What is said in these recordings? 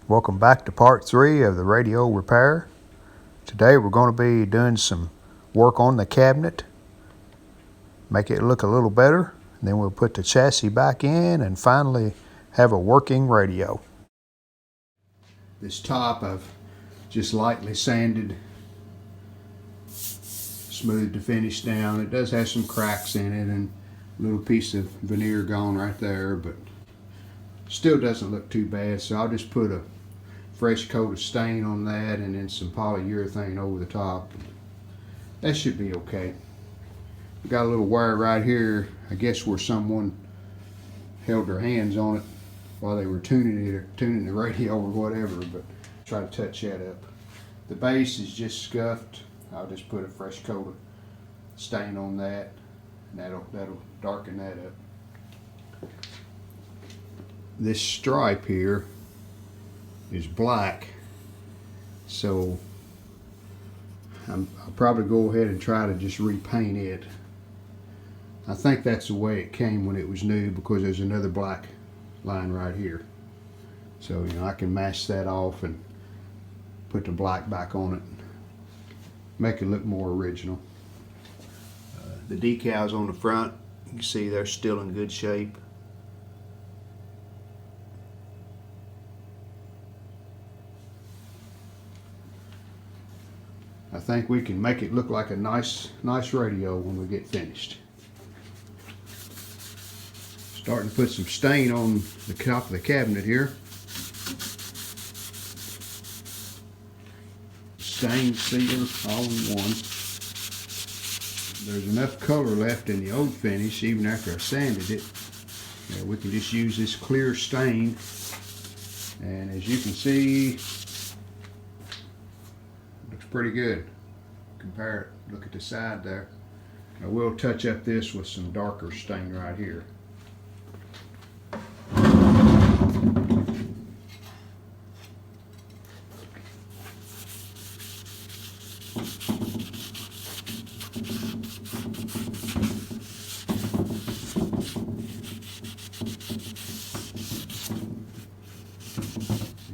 Welcome back to part 3 of the radio repair. Today we're going to be doing some work on the cabinet, make it look a little better, and then we'll put the chassis back in and finally have a working radio. This top I've just lightly sanded, smoothed the finish down. It does have some cracks in it and a little piece of veneer gone right there, but still doesn't look too bad, so I'll just put a fresh coat of stain on that and then some polyurethane over the top. That should be okay. We got a little wire right here, I guess where someone held their hands on it while they were tuning it or tuning the radio or whatever, but try to touch that up. The base is just scuffed. I'll just put a fresh coat of stain on that, and that'll darken that up. This stripe here is black, so I'll probably go ahead and try to just repaint it. I think that's the way it came when it was new, because there's another black line right here. So I can mask that off and put the black back on it, make it look more original. The decals on the front, you can see they're still in good shape. I think we can make it look like a nice radio when we get finished. Starting to put some stain on the top of the cabinet here. Stain sealer all in one. There's enough color left in the old finish, even after I sanded it. We can just use this clear stain, and as you can see, looks pretty good. Compare it, look at the side there. I will touch up this with some darker stain right here.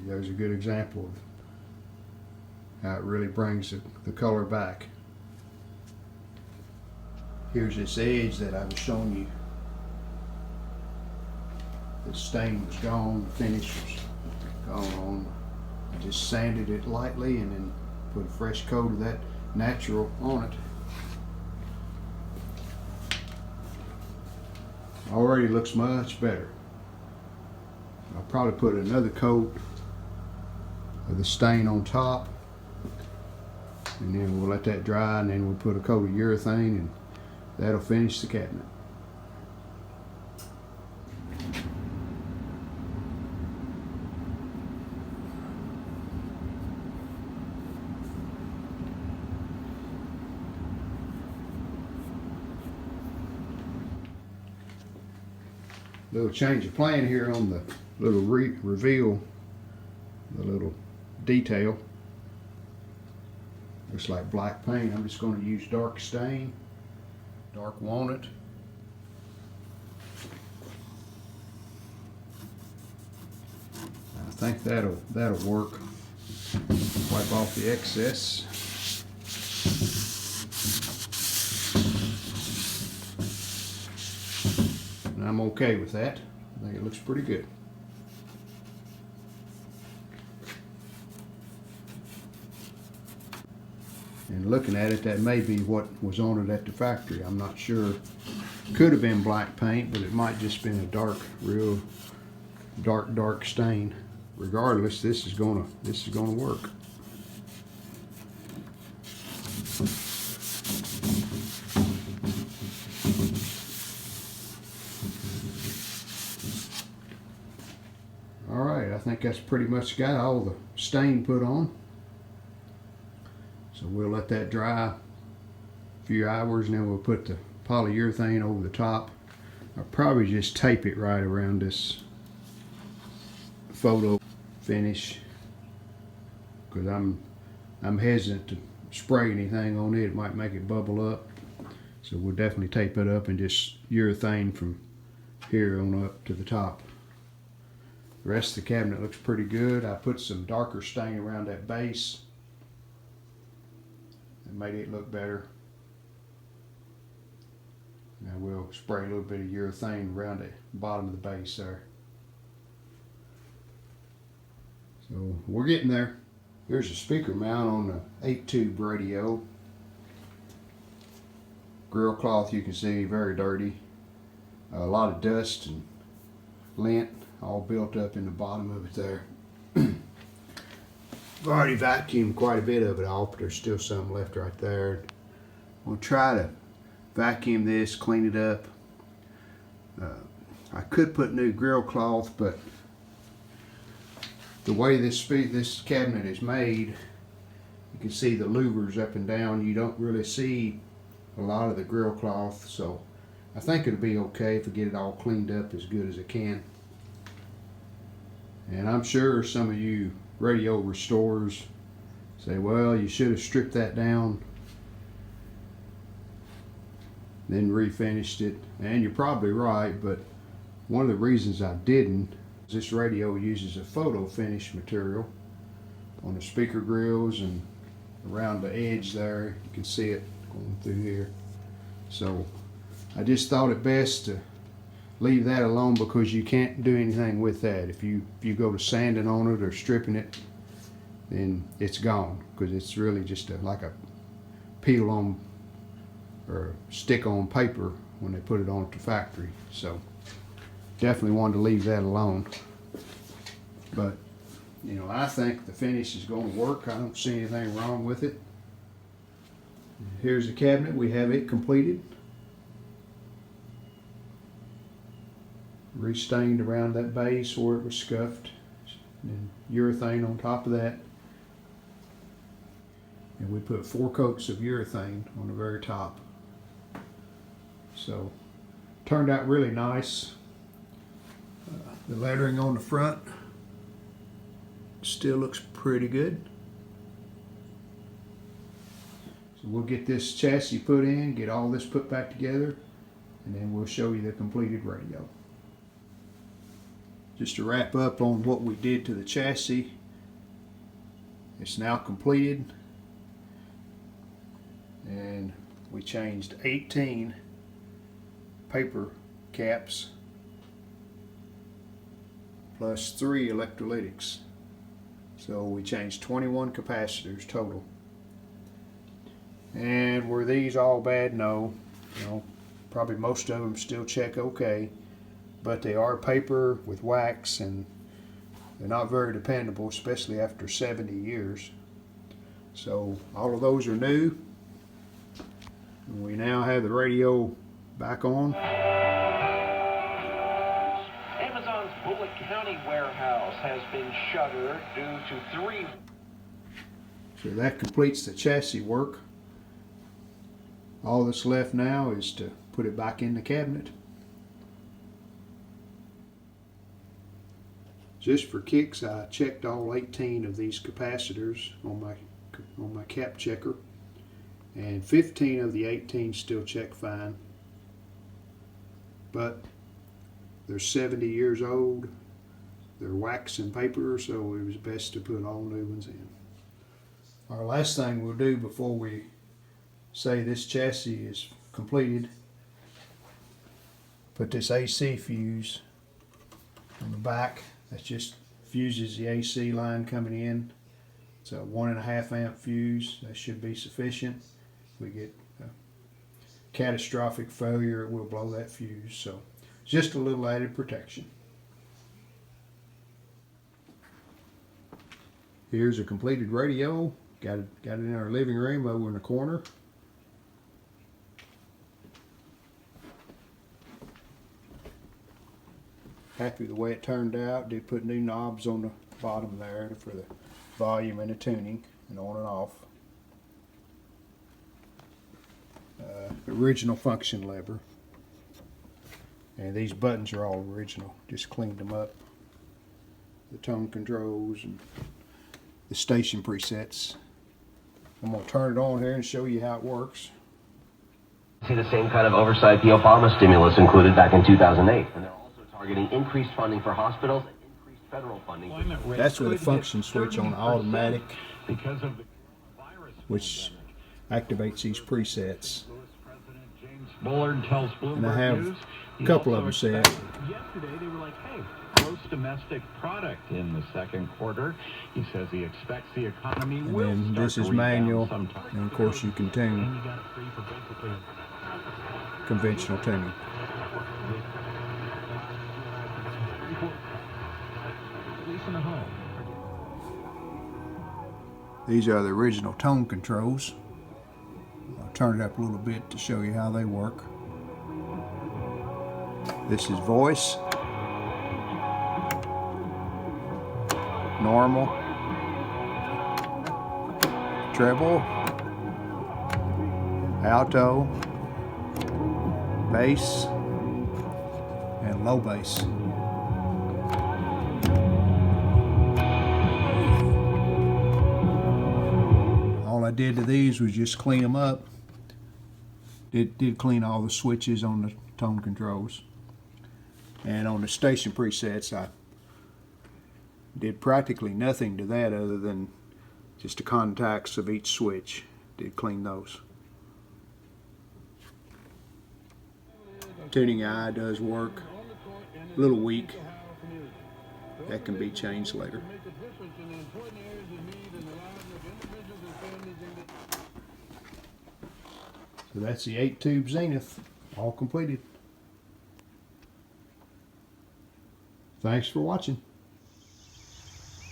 There's a good example of how it really brings the color back. Here's this edge that I was showing you. The stain was gone, the finish was gone. I just sanded it lightly and then put a fresh coat of that natural on it. Already looks much better. I'll probably put another coat of the stain on top, and then we'll let that dry, and then we'll put a coat of urethane, and that'll finish the cabinet. Little change of plan here on the little reveal, the little detail. Looks like black paint. I'm just going to use dark stain, dark walnut. I think that'll work. Wipe off the excess. And I'm okay with that. I think it looks pretty good. And looking at it, that may be what was on it at the factory. I'm not sure. Could have been black paint, but it might just been a dark, real dark stain. Regardless, this is gonna work. All right, I think that's pretty much got all the stain put on. So we'll let that dry a few hours, and then we'll put the polyurethane over the top. I'll probably just tape it right around this photo finish, because I'm hesitant to spray anything on it. It might make it bubble up. So we'll definitely tape it up and just urethane from here on up to the top. The rest of the cabinet looks pretty good. I put some darker stain around that base and made it look better. Now we'll spray a little bit of urethane around the bottom of the base there. So we're getting there. Here's a speaker mount on the 8-tube radio. Grill cloth, you can see, very dirty. A lot of dust and lint all built up in the bottom of it there. I've already vacuumed quite a bit of it off, but there's still some left right there. We'll try to vacuum this, clean it up. I could put new grill cloth, but the way this cabinet is made, you can see the louvers up and down. You don't really see a lot of the grill cloth, so I think it'll be okay if we get it all cleaned up as good as it can. And I'm sure some of you radio restorers say, well, you should have stripped that down, then refinished it. And you're probably right, but one of the reasons I didn't is this radio uses a photo finish material on the speaker grills and around the edge there. You can see it going through here. So I just thought it best to leave that alone, because you can't do anything with that. If you go to sanding on it or stripping it, then it's gone, because it's really just like a peel on or stick on paper when they put it on at the factory. So definitely wanted to leave that alone. But you know, I think the finish is going to work. I don't see anything wrong with it. Here's the cabinet. We have it completed. Restained around that base where it was scuffed, and urethane on top of that. And we put 4 coats of urethane on the very top. So turned out really nice. The lettering on the front still looks pretty good. So we'll get this chassis put in, get all this put back together, and then we'll show you the completed radio. Just to wrap up on what we did to the chassis, it's now completed, and we changed 18 paper caps plus 3 electrolytics. So we changed 21 capacitors total. And were these all bad? No. You know, probably most of them still check okay, but they are paper with wax, and they're not very dependable, especially after 70 years. So all of those are new. We now have the radio back on. Amazon's Bullitt County warehouse has been shuttered due to 3. So that completes the chassis work. All that's left now is to put it back in the cabinet. Just for kicks, I checked all 18 of these capacitors on my cap checker, and 15 of the 18 still check fine. But they're 70 years old, they're wax and paper, so it was best to put all new ones in. Our last thing we'll do before we say this chassis is completed, put this AC fuse on the back. That just fuses the AC line coming in. It's a 1.5 amp fuse. That should be sufficient. If we get a catastrophic failure, it will blow that fuse. So just a little added protection. Here's a completed radio. Got it in our living room over in the corner. Happy with the way it turned out. Did put new knobs on the bottom there for the volume and the tuning, and on and off. Original function lever. And these buttons are all original. Just cleaned them up. The tone controls and the station presets. I'm going to turn it on here and show you how it works. See the same kind of oversight the Obama stimulus included back in 2008. And they're also targeting increased funding for hospitals and increased federal funding. That's with a function switch on automatic, Because of the virus which activates these presets. Bullard tells And I Bloomberg have News, a couple of them set. Yesterday they were like, hey, gross domestic product in the second quarter. He says he expects the economy And will then start this to is rebound manual, sometime. and of course you can tune And you got it free for basically conventional tuning. at least in the home. These are the original tone controls. I'll turn it up a little bit to show you how they work. This is voice, normal, treble, alto, bass, and low bass. All I did to these was just clean them up. It did clean all the switches on the tone controls. And on the station presets, I did practically nothing to that other than just the contacts of each switch. Did clean those. Tuning eye does work. A little weak. That can be changed later. So that's the 8-tube Zenith, all completed. Thanks for watching.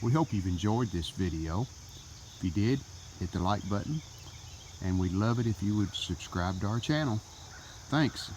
We hope you've enjoyed this video. If you did, hit the like button, and we'd love it if you would subscribe to our channel. Thanks.